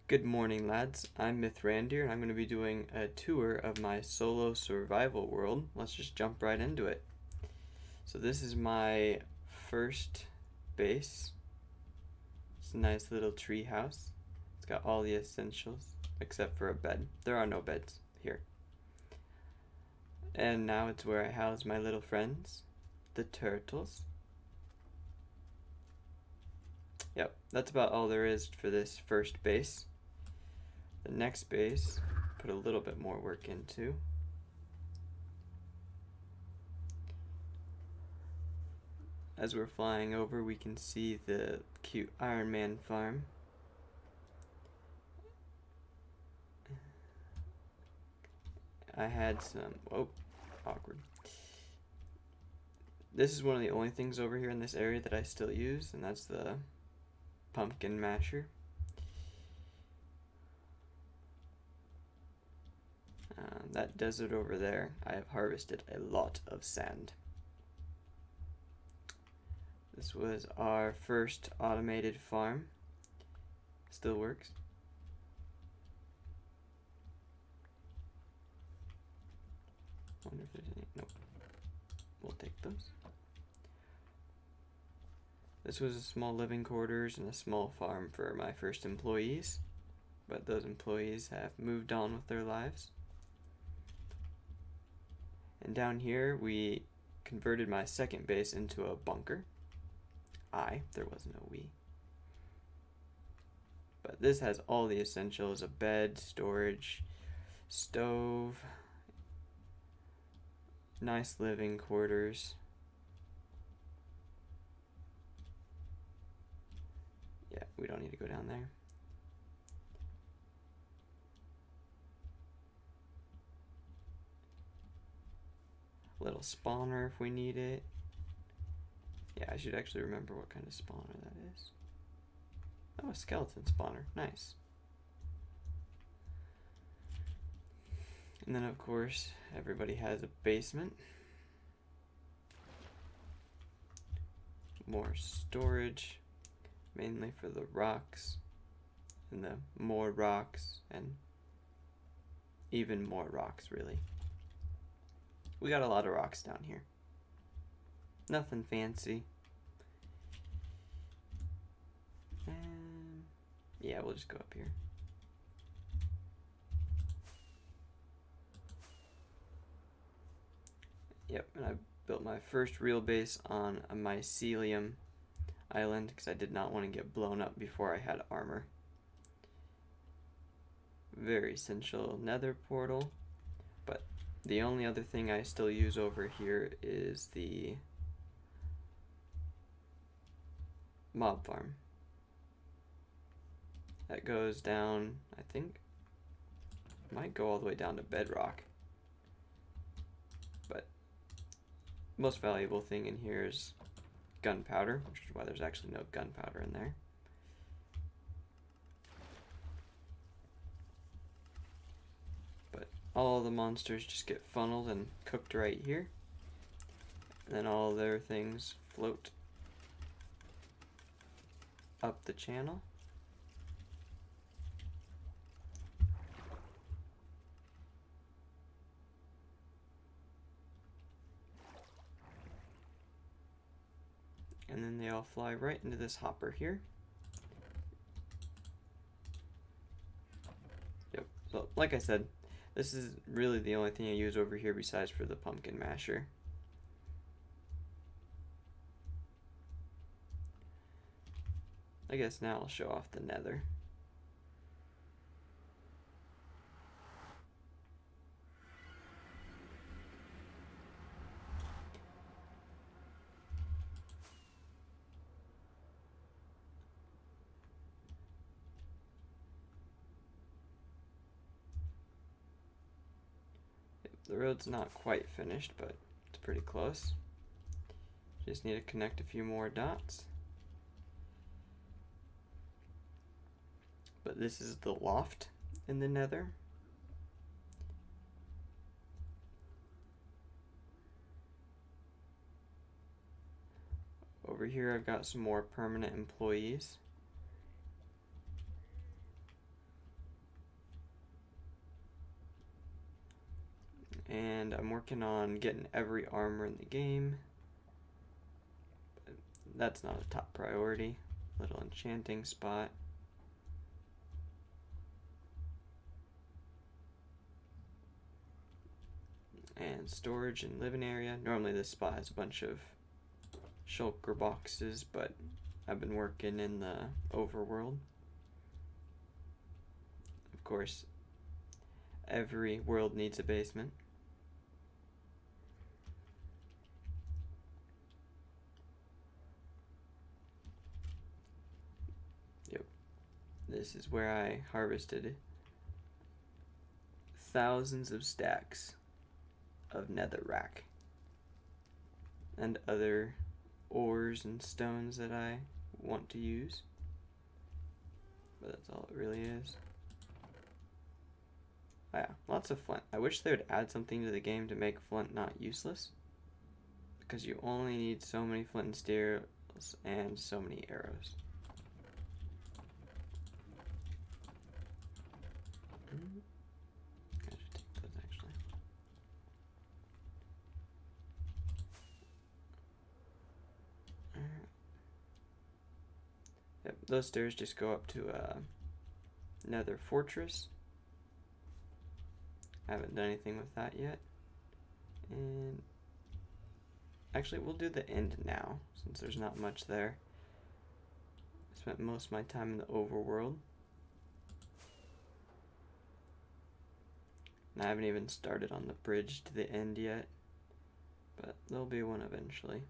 Good morning, lads. I'm Mythrandir, and I'm going to be doing a tour of my solo survival world. Let's just jump right into it. So this is my first base. It's a nice little tree house. It's got all the essentials, except for a bed. There are no beds here. And now it's where I house my little friends, the turtles. Yep, that's about all there is for this first base. The next base, put a little bit more work into. As we're flying over, we can see the cute Iron Man farm. I had some, awkward. This is one of the only things over here in this area that I still use, and that's the pumpkin masher. That desert over there, I have harvested a lot of sand. This was our first automated farm. Still works. Wonder if there's any. Nope. We'll take those. This was a small living quarters and a small farm for my first employees, but those employees have moved on with their lives. And down here we converted my second base into a bunker. There was no we. But this has all the essentials: a bed, storage, stove, nice living quarters. Yeah, we don't need to go down there. A little spawner if we need it. Yeah, I should actually remember what kind of spawner that is. Oh, a skeleton spawner. Nice. And then, of course, everybody has a basement. More storage, mainly for the rocks, and the more rocks, and even more rocks, really. We got a lot of rocks down here. Nothing fancy. And yeah, we'll just go up here. Yep, and I built my first real base on a mycelium island because I did not want to get blown up before I had armor. Very essential nether portal, but the only other thing I still use over here is the mob farm. That goes down, I think, might go all the way down to bedrock. But most valuable thing in here is gunpowder, which is why there's actually no gunpowder in there. But all the monsters just get funneled and cooked right here. And then all their things float up the channel. And then they all fly right into this hopper here. Yep, so like I said, this is really the only thing I use over here besides for the pumpkin masher. I guess now I'll show off the nether. The road's not quite finished, but it's pretty close. Just need to connect a few more dots. But this is the loft in the nether. Over here I've got some more permanent employees. And I'm working on getting every armor in the game. But that's not a top priority. Little enchanting spot. And storage and living area. Normally this spot has a bunch of shulker boxes, but I've been working in the overworld. Of course, every world needs a basement. Yep. This is where I harvested thousands of stacks of netherrack and other ores and stones that I want to use. But that's all it really is. Oh yeah, lots of flint. I wish they would add something to the game to make flint not useless. Because you only need so many flint and steels and so many arrows. I should take those actually. Yep, those stairs just go up to Nether Fortress. I haven't done anything with that yet. And actually, we'll do the end now, since there's not much there. I spent most of my time in the overworld. And I haven't even started on the bridge to the end yet, but there'll be one eventually.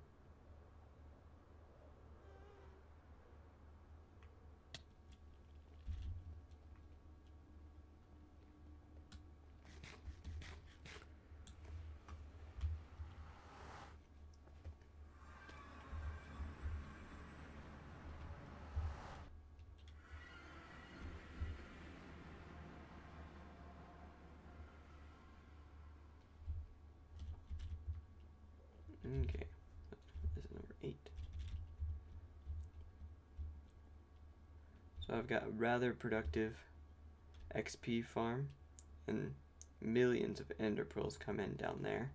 Okay, this is number 8. So I've got a rather productive XP farm, and millions of ender pearls come in down there.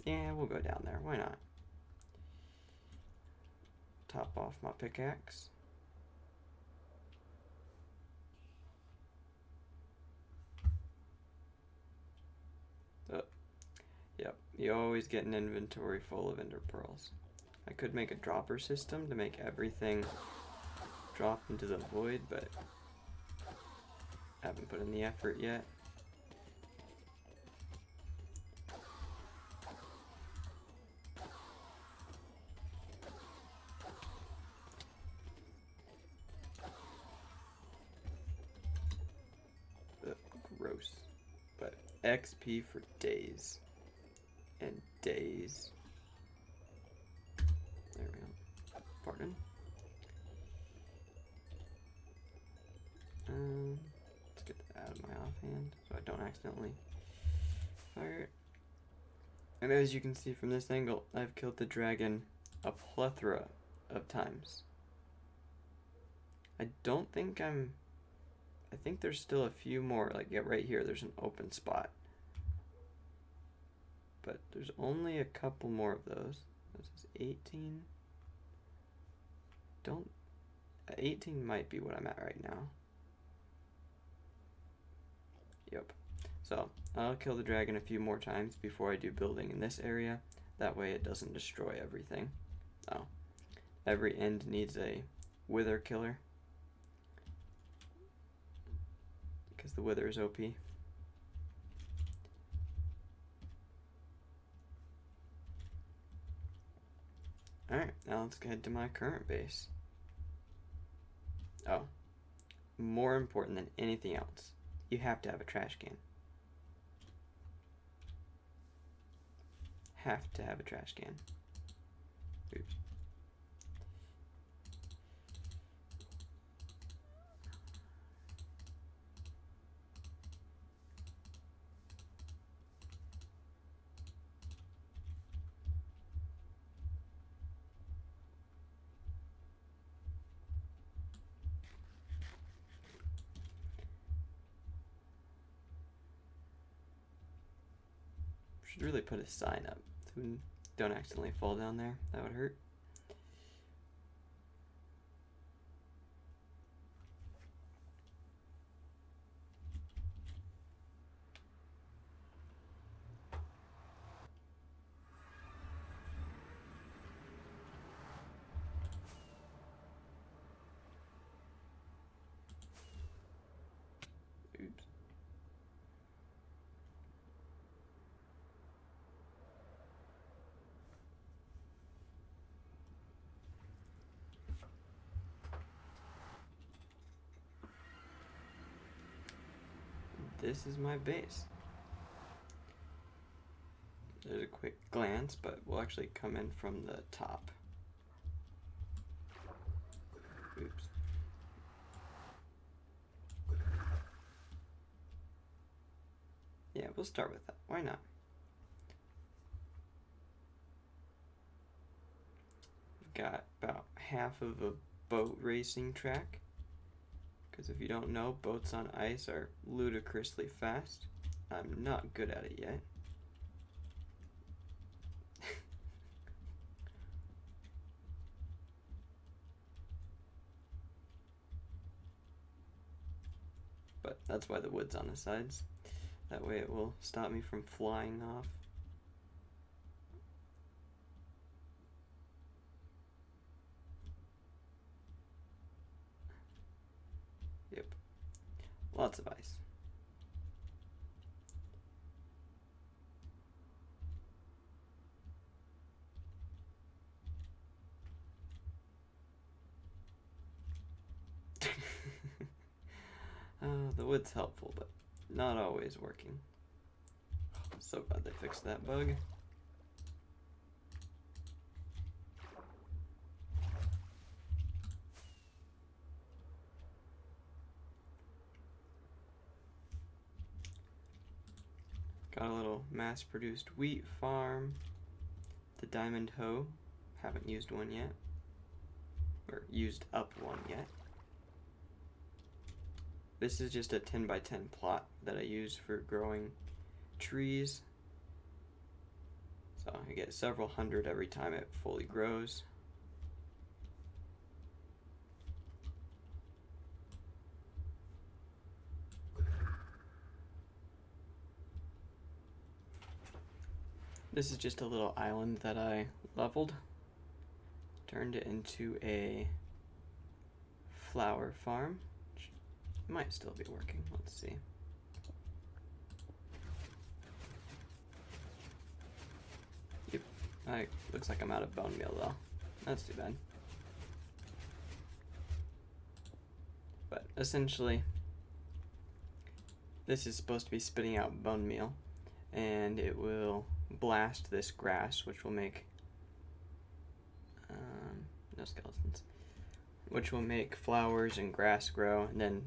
Yeah, we'll go down there, why not? Top off my pickaxe. Oh, yep, you always get an inventory full of ender pearls. I could make a dropper system to make everything drop into the void, but I haven't put in the effort yet. Gross. But XP for days and days. There we go. Pardon. Let's get that out of my offhand so I don't accidentally fire it. And as you can see from this angle, I've killed the dragon a plethora of times. I don't think I think there's still a few more, like yeah, right here, there's an open spot. But there's only a couple more of those. This is 18. 18 might be what I'm at right now. Yep. So I'll kill the dragon a few more times before I do building in this area. That way it doesn't destroy everything. Oh. Every end needs a wither killer. Because the wither is OP. Alright, now let's head to my current base. Oh. More important than anything else, you have to have a trash can. Have to have a trash can. Oops. Should really put a sign up so we don't accidentally fall down there. That would hurt. Oops. This is my base. There's a quick glance, but we'll actually come in from the top. Oops. Yeah, we'll start with that. Why not? We've got about half of a boat racing track. Because if you don't know, boats on ice are ludicrously fast. I'm not good at it yet. But that's why the wood's on the sides. That way it will stop me from flying off. Yep. Lots of ice. The wood's helpful, but not always working. So glad they fixed that bug. Got a little mass-produced wheat farm. The diamond hoe. Haven't used one yet. Or used up one yet. This is just a 10 by 10 plot that I use for growing trees. So I get several hundred every time it fully grows. This is just a little island that I leveled. Turned it into a flower farm. Might still be working. Let's see. Yep. Looks like I'm out of bone meal though. That's too bad. But essentially, this is supposed to be spitting out bone meal, and it will blast this grass, which will make no skeletons, which will make flowers and grass grow, and then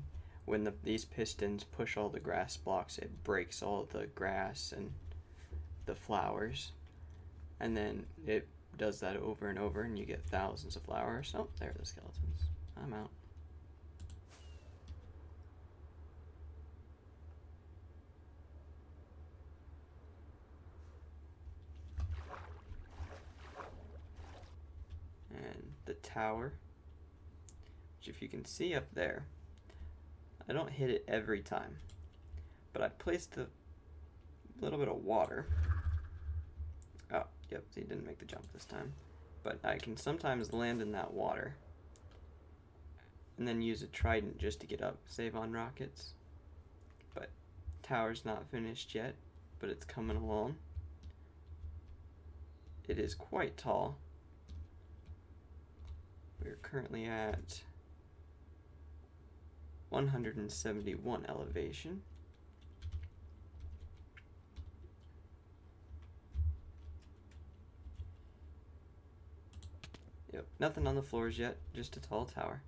when these pistons push all the grass blocks, it breaks all the grass and the flowers, and then it does that over and over, and you get thousands of flowers. Oh, there are the skeletons. I'm out. And the tower, which if you can see up there, I don't hit it every time, but I placed a little bit of water. Oh, yep, he didn't make the jump this time. But I can sometimes land in that water and then use a trident just to get up, save on rockets. But tower's not finished yet, but it's coming along. It is quite tall. We're currently at 171 elevation. Yep, nothing on the floors yet, just a tall tower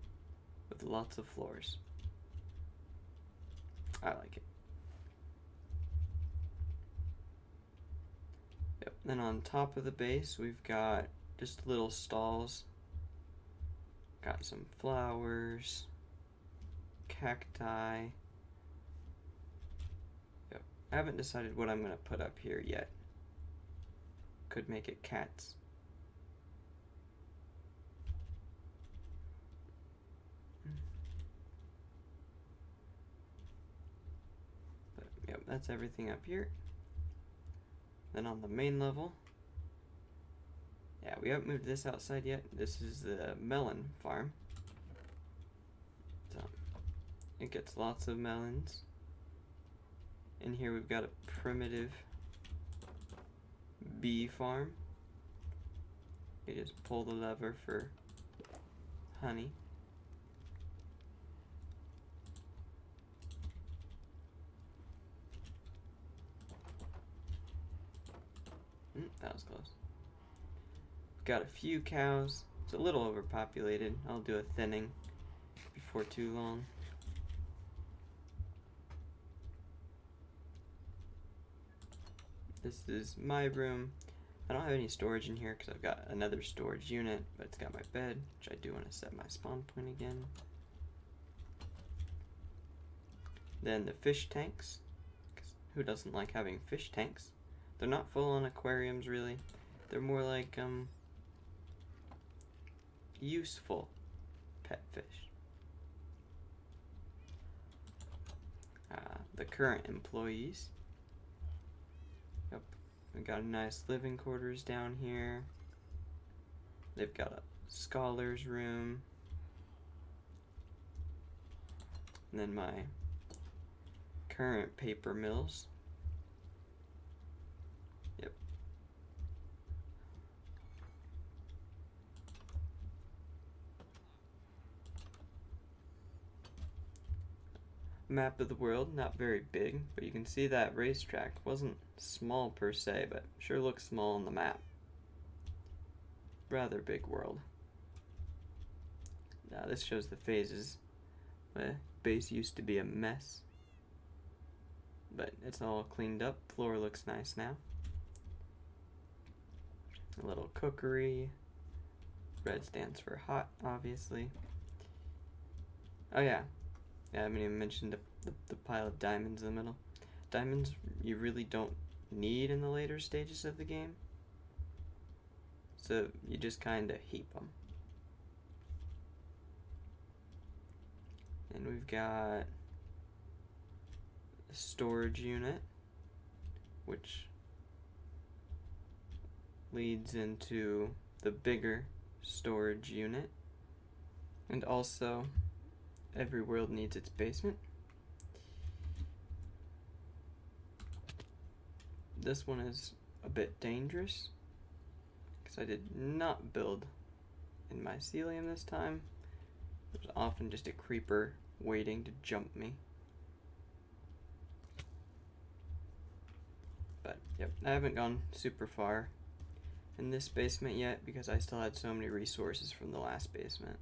with lots of floors. I like it. Yep, then on top of the base we've got just little stalls. Got some flowers, cacti. Yep. I haven't decided what I'm going to put up here yet. could make it cats. But yep, that's everything up here. Then on the main level, yeah, we haven't moved this outside yet. This is the melon farm. So it gets lots of melons. In here we've got a primitive bee farm. You just pull the lever for honey. That was close. Got a few cows. It's a little overpopulated. I'll do a thinning before too long. This is my room. I don't have any storage in here because I've got another storage unit, but it's got my bed, which I do want to set my spawn point again. Then the fish tanks. 'Cause who doesn't like having fish tanks? They're not full-on aquariums, really. They're more like useful pet fish. The current employees. Yep, we've got a nice living quarters down here. They've got a scholar's room. And then my current paper mills. Yep. Map of the world, not very big, but you can see that racetrack wasn't small per se, but sure looks small on the map. Rather big world. Now this shows the phases. The base used to be a mess, but it's all cleaned up. Floor looks nice now. A little cookery. Red stands for hot, obviously. Oh yeah, I haven't even mentioned the pile of diamonds in the middle. Diamonds you really don't need in the later stages of the game, so you just kind of heap them. And we've got a storage unit, which leads into the bigger storage unit. And also, every world needs its basement. This one is a bit dangerous because I did not build in mycelium this time. There's often just a creeper waiting to jump me. But yep, I haven't gone super far in this basement yet because I still had so many resources from the last basement.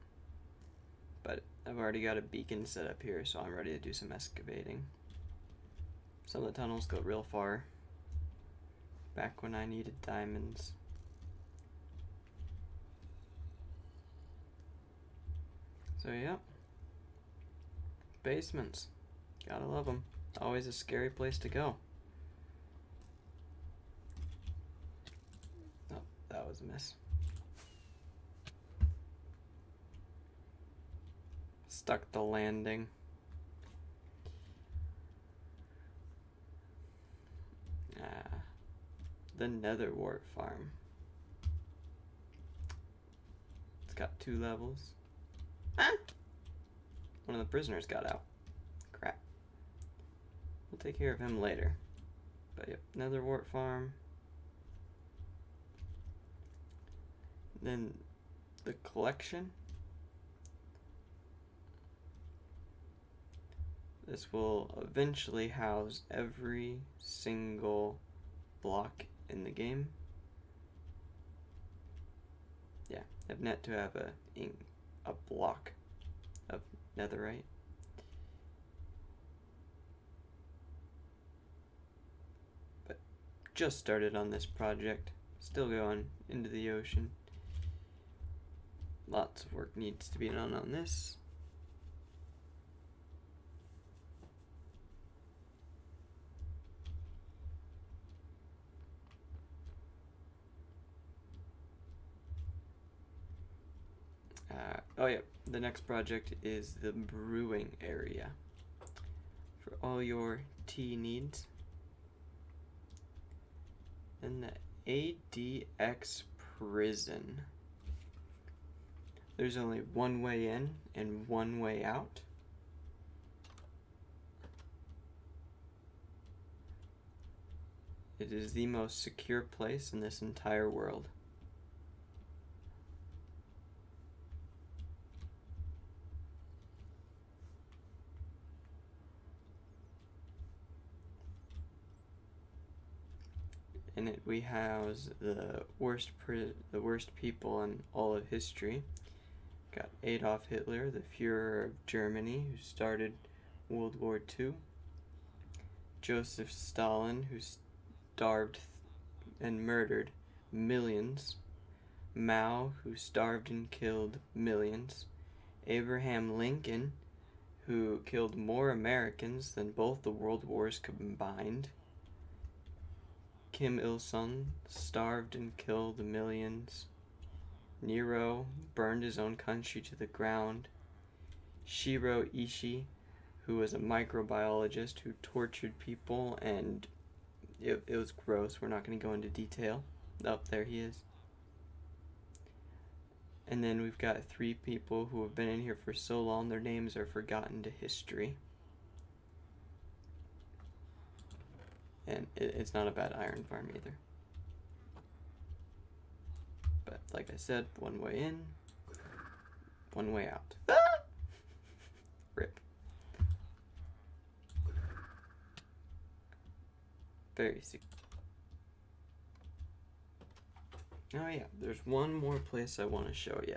But I've already got a beacon set up here, so I'm ready to do some excavating. Some of the tunnels go real far. Back when I needed diamonds. So yeah, basements, gotta love them. Always a scary place to go. Oh, that was a miss. Stuck the landing. The Nether Wart farm. It's got 2 levels. Ah! One of the prisoners got out. Crap. We'll take care of him later. But yep, Nether Wart farm. Then the collection. This will eventually house every single block in the game. Yeah, I've net to have a block of netherite. But just started on this project, still going into the ocean. Lots of work needs to be done on this. Oh yeah, the next project is the brewing area for all your tea needs. And the ADX prison. There's only one way in and one way out. It is the most secure place in this entire world. In it we house the worst people in all of history. Got Adolf Hitler, the Führer of Germany, who started World War II. Joseph Stalin, who starved and murdered millions. Mao, who starved and killed millions. Abraham Lincoln, who killed more Americans than both the world wars combined. Kim Il-sung starved and killed millions. Nero burned his own country to the ground. Shiro Ishii, who was a microbiologist who tortured people, and it was gross. We're not going to go into detail. Oh, there he is. And then we've got 3 people who have been in here for so long their names are forgotten to history. And it's not a bad iron farm either. But like I said, one way in, one way out. Ah! Rip. Very sick. Oh yeah, there's one more place I want to show you.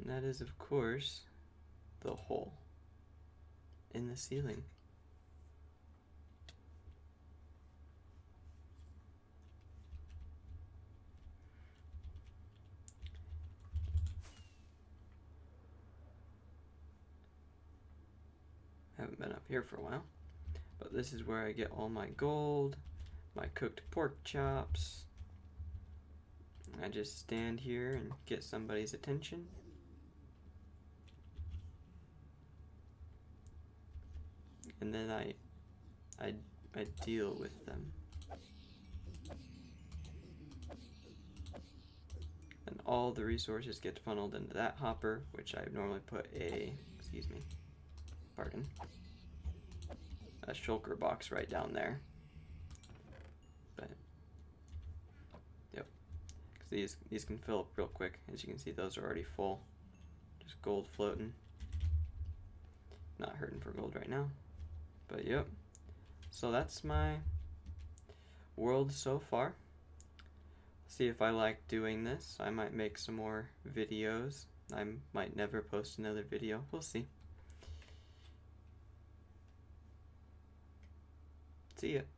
And that is, of course, the hole in the ceiling. I haven't been up here for a while, but this is where I get all my gold, my cooked pork chops. I just stand here and get somebody's attention. And then I deal with them. And all the resources get funneled into that hopper, which I normally put a shulker box right down there. But yep, 'cause these can fill up real quick. As you can see, those are already full. Just gold floating. Not hurting for gold right now. But yep, so that's my world so far. See if I like doing this. I might make some more videos. I might never post another video. We'll see. See ya.